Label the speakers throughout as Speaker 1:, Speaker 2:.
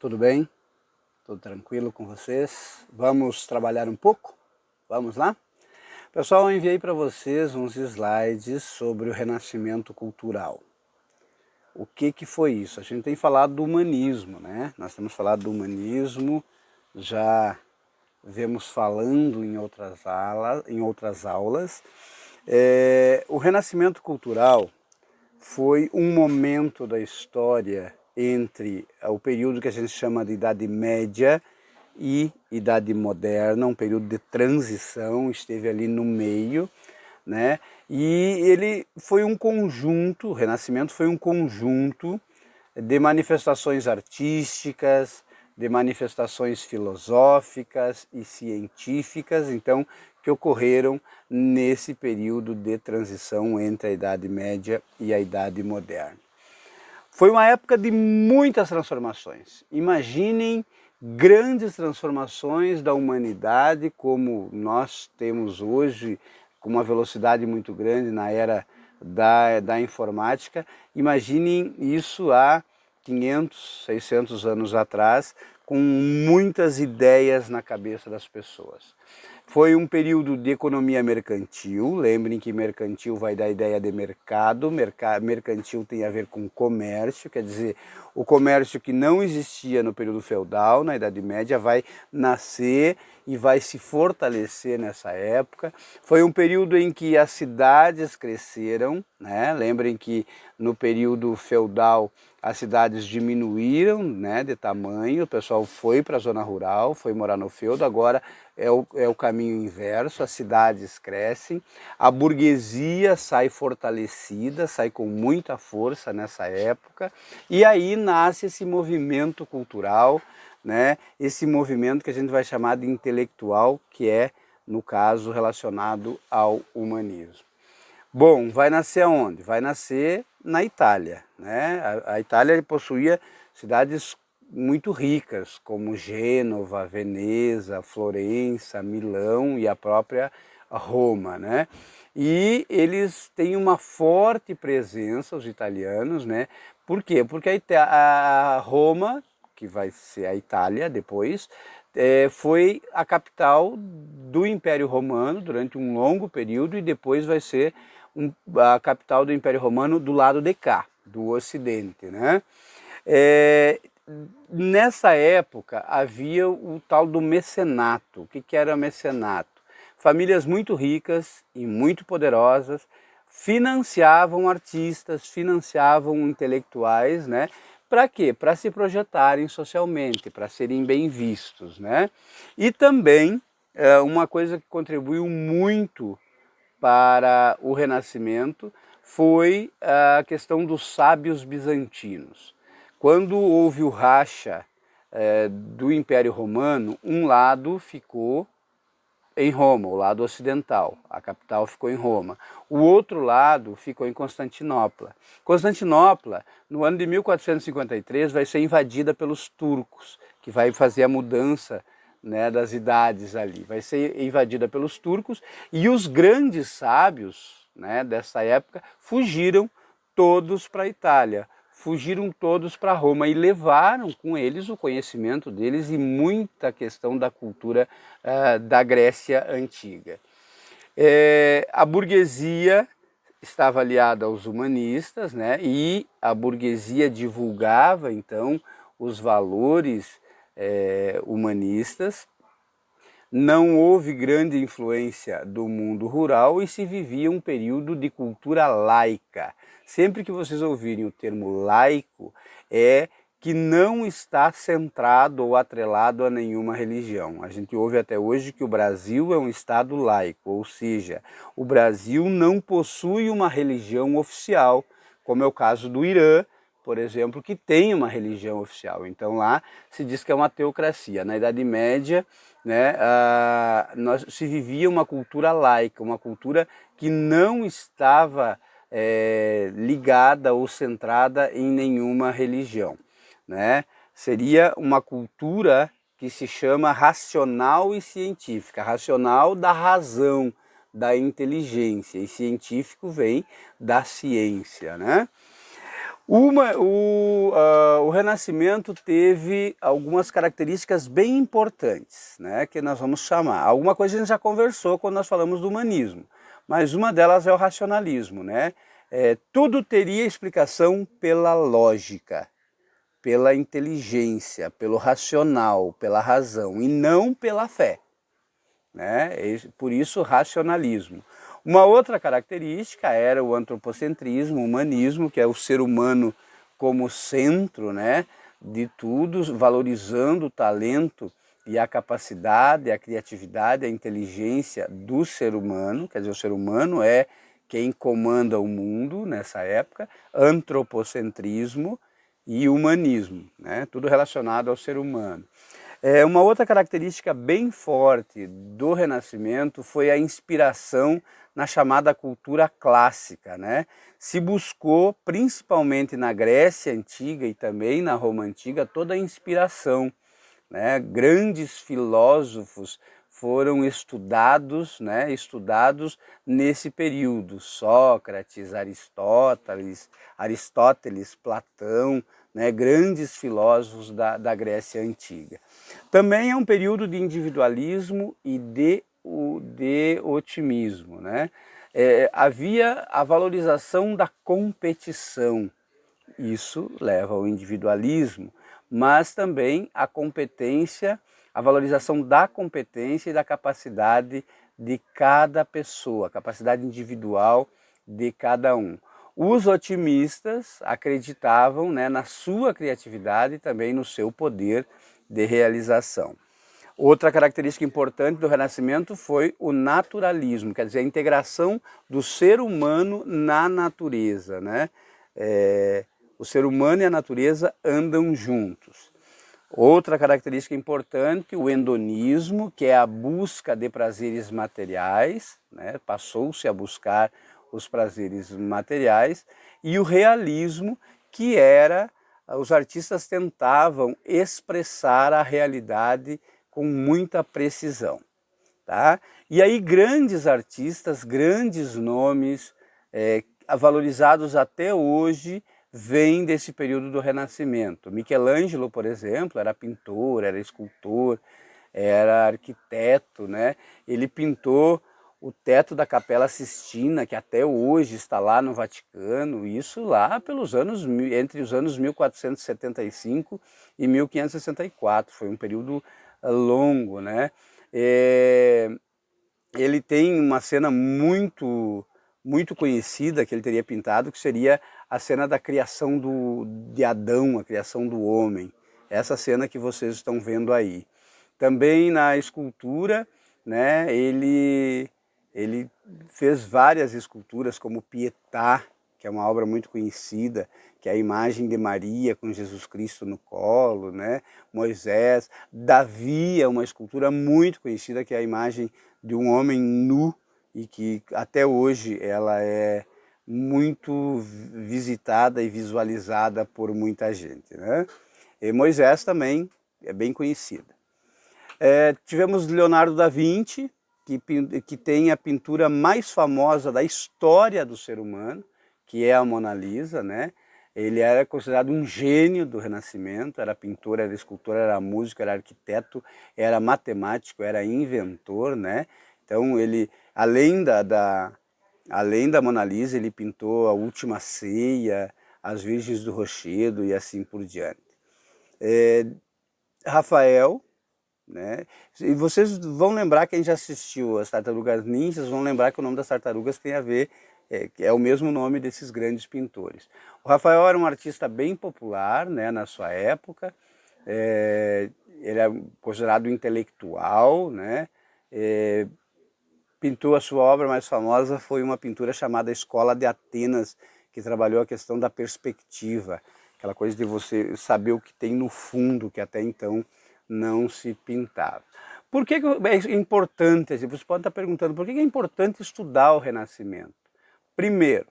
Speaker 1: tudo bem? Tudo tranquilo com vocês? Vamos trabalhar um pouco? Vamos lá? Pessoal, eu enviei para vocês uns slides sobre o renascimento cultural. O que foi isso? A gente tem falado do humanismo, né? Nós temos falado do humanismo, já vemos falando em outras aulas. O renascimento cultural foi um momento da história entre o período que a gente chama de Idade Média e Idade Moderna, um período de transição, esteve ali no meio, né? E ele foi um conjunto, o Renascimento foi um conjunto de manifestações artísticas, de manifestações filosóficas e científicas, então, que ocorreram nesse período de transição entre a Idade Média e a Idade Moderna. Foi uma época de muitas transformações. Imaginem grandes transformações da humanidade como nós temos hoje, com uma velocidade muito grande na era da informática. Imaginem isso há 500, 600 anos atrás, com muitas ideias na cabeça das pessoas. Foi um período de economia mercantil, lembrem que mercantil vai da ideia de mercado, mercantil tem a ver com comércio, quer dizer, o comércio que não existia no período feudal, na Idade Média, vai nascer e vai se fortalecer nessa época. Foi um período em que as cidades cresceram, né? Lembrem que no período feudal as cidades diminuíram, né, de tamanho, o pessoal foi para a zona rural, foi morar no feudo, agora é o caminho inverso, as cidades crescem, a burguesia sai fortalecida, sai com muita força nessa época, e aí nasce esse movimento cultural, né, esse movimento que a gente vai chamar de intelectual, que é, no caso, relacionado ao humanismo. Bom, vai nascer aonde? Vai nascer na Itália, né? A Itália possuía cidades muito ricas, como Gênova, Veneza, Florença, Milão e a própria Roma, né? E eles têm uma forte presença, os italianos, né? Por quê? Porque a Roma, que vai ser a Itália depois, foi a capital do Império Romano durante um longo período e depois vai ser a capital do Império Romano do lado de cá, do Ocidente, né? Nessa época havia o tal do mecenato. O que era mecenato? Famílias muito ricas e muito poderosas financiavam artistas, financiavam intelectuais, né? Para quê? Para se projetarem socialmente, para serem bem vistos, né? E também uma coisa que contribuiu muito para o Renascimento foi a questão dos sábios bizantinos. Quando houve o racha do Império Romano, um lado ficou em Roma, o lado ocidental, a capital ficou em Roma. O outro lado ficou em Constantinopla. Constantinopla, no ano de 1453, vai ser invadida pelos turcos, que vai fazer a mudança, né, das idades ali. Vai ser invadida pelos turcos e os grandes sábios, né, dessa época fugiram todos para a Itália. Fugiram todos para Roma e levaram com eles o conhecimento deles e muita questão da cultura da Grécia Antiga. A burguesia estava aliada aos humanistas, né, e a burguesia divulgava então os valores humanistas. Não houve grande influência do mundo rural e se vivia um período de cultura laica. Sempre que vocês ouvirem o termo laico, é que não está centrado ou atrelado a nenhuma religião. A gente ouve até hoje que o Brasil é um estado laico, ou seja, o Brasil não possui uma religião oficial, como é o caso do Irã, por exemplo, que tem uma religião oficial. Então lá se diz que é uma teocracia. Na Idade Média, né, se vivia uma cultura laica, uma cultura que não estava ligada ou centrada em nenhuma religião, né? Seria uma cultura que se chama racional e científica. Racional da razão, da inteligência, e científico vem da ciência, né? O Renascimento teve algumas características bem importantes, né, que nós vamos chamar. Alguma coisa a gente já conversou quando nós falamos do humanismo, mas uma delas é o racionalismo, né? Tudo teria explicação pela lógica, pela inteligência, pelo racional, pela razão, e não pela fé, né? Por isso, racionalismo. Uma outra característica era o antropocentrismo, o humanismo, que é o ser humano como centro, né, de tudo, valorizando o talento e a capacidade, a criatividade, a inteligência do ser humano. Quer dizer, o ser humano é quem comanda o mundo nessa época. Antropocentrismo e humanismo, né, tudo relacionado ao ser humano. Uma outra característica bem forte do Renascimento foi a inspiração na chamada cultura clássica, né? Se buscou, principalmente na Grécia Antiga e também na Roma Antiga, toda a inspiração, né? Grandes filósofos foram estudados, né? Estudados nesse período. Sócrates, Aristóteles, Platão, né? Grandes filósofos da Grécia Antiga. Também é um período de individualismo e de otimismo, né? Havia a valorização da competição, isso leva ao individualismo, mas também a competência, a valorização da competência e da capacidade de cada pessoa, a capacidade individual de cada um. Os otimistas acreditavam, né, na sua criatividade e também no seu poder de realização. Outra característica importante do Renascimento foi o naturalismo, quer dizer, a integração do ser humano na natureza, né? O ser humano e a natureza andam juntos. Outra característica importante, o hedonismo, que é a busca de prazeres materiais, né? Passou-se a buscar os prazeres materiais, e o realismo, que era, os artistas tentavam expressar a realidade com muita precisão, tá? E aí grandes artistas, grandes nomes, valorizados até hoje, vêm desse período do Renascimento. Michelangelo, por exemplo, era pintor, era escultor, era arquiteto, né? Ele pintou o teto da Capela Sistina, que até hoje está lá no Vaticano, isso lá pelos anos, entre os anos 1475 e 1564, foi um período longo, né? Ele tem uma cena muito conhecida que ele teria pintado, que seria a cena da criação de Adão, a criação do homem. Essa cena que vocês estão vendo aí. Também na escultura, né, ele fez várias esculturas, como Pietà, que é uma obra muito conhecida, que é a imagem de Maria com Jesus Cristo no colo, né? Moisés. Davi é uma escultura muito conhecida, que é a imagem de um homem nu, e que até hoje ela é muito visitada e visualizada por muita gente, né? E Moisés também é bem conhecida. Tivemos Leonardo da Vinci, que tem a pintura mais famosa da história do ser humano, que é a Mona Lisa, né? Ele era considerado um gênio do Renascimento, era pintor, era escultor, era músico, era arquiteto, era matemático, era inventor, né? Então ele, além da Mona Lisa, ele pintou a Última Ceia, as Virgens do Rochedo e assim por diante. Rafael, né? E vocês vão lembrar, quem já assistiu as Tartarugas Ninjas, vão lembrar que o nome das tartarugas tem a ver, é o mesmo nome desses grandes pintores. O Rafael era um artista bem popular, né, na sua época, ele é considerado intelectual, né? Pintou a sua obra mais famosa, foi uma pintura chamada Escola de Atenas, que trabalhou a questão da perspectiva, aquela coisa de você saber o que tem no fundo, que até então não se pintava. Por que é importante, você pode estar perguntando, por que é importante estudar o Renascimento? Primeiro,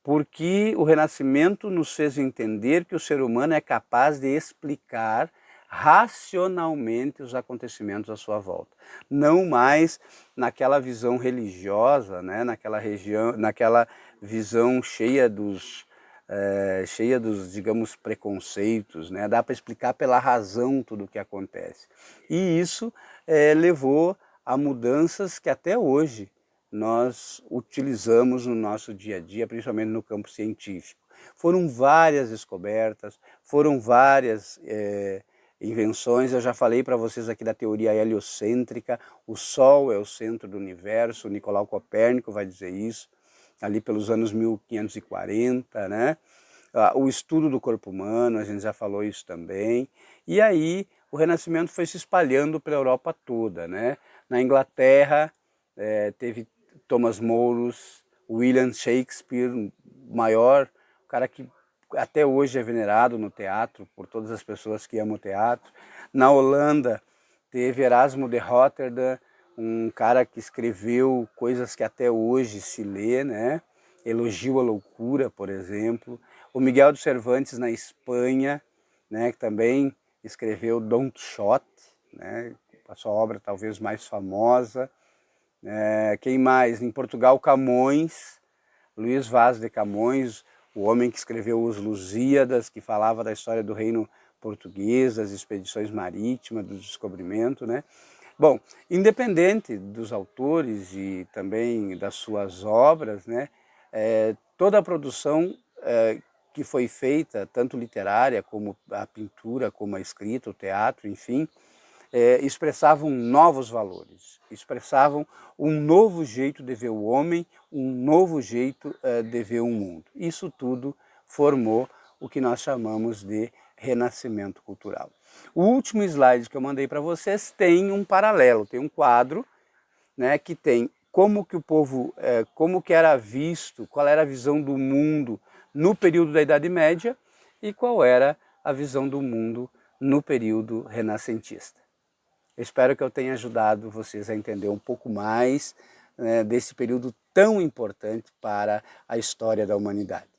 Speaker 1: porque o Renascimento nos fez entender que o ser humano é capaz de explicar racionalmente os acontecimentos à sua volta. Não mais naquela visão religiosa, né? naquela visão cheia cheia dos, digamos, preconceitos, né? Dá para explicar pela razão tudo o que acontece. E isso levou a mudanças que até hoje nós utilizamos no nosso dia a dia, principalmente no campo científico. Foram várias descobertas, foram várias invenções. Eu já falei para vocês aqui da teoria heliocêntrica, o Sol é o centro do universo, o Nicolau Copérnico vai dizer isso, ali pelos anos 1540, né? O estudo do corpo humano, a gente já falou isso também. E aí o Renascimento foi se espalhando pela Europa toda, né? Na Inglaterra teve Thomas More, William Shakespeare, maior, o cara que até hoje é venerado no teatro por todas as pessoas que amam o teatro. Na Holanda teve Erasmo de Rotterdam, um cara que escreveu coisas que até hoje se lê, né? Elogio à Loucura, por exemplo. O Miguel de Cervantes na Espanha, né? Que também escreveu Don Quixote, né? A sua obra talvez mais famosa. Quem mais? Em Portugal, Camões, Luís Vaz de Camões, o homem que escreveu Os Lusíadas, que falava da história do reino português, das expedições marítimas, do descobrimento, né? Bom, independente dos autores e também das suas obras, né, toda a produção que foi feita, tanto literária como a pintura, como a escrita, o teatro, enfim, expressavam novos valores, expressavam um novo jeito de ver o homem, um novo jeito de ver o mundo. Isso tudo formou o que nós chamamos de renascimento cultural. O último slide que eu mandei para vocês tem um paralelo, tem um quadro, né, que tem como que o povo, como que era visto, qual era a visão do mundo no período da Idade Média e qual era a visão do mundo no período renascentista. Eu espero que eu tenha ajudado vocês a entender um pouco mais desse período tão importante para a história da humanidade.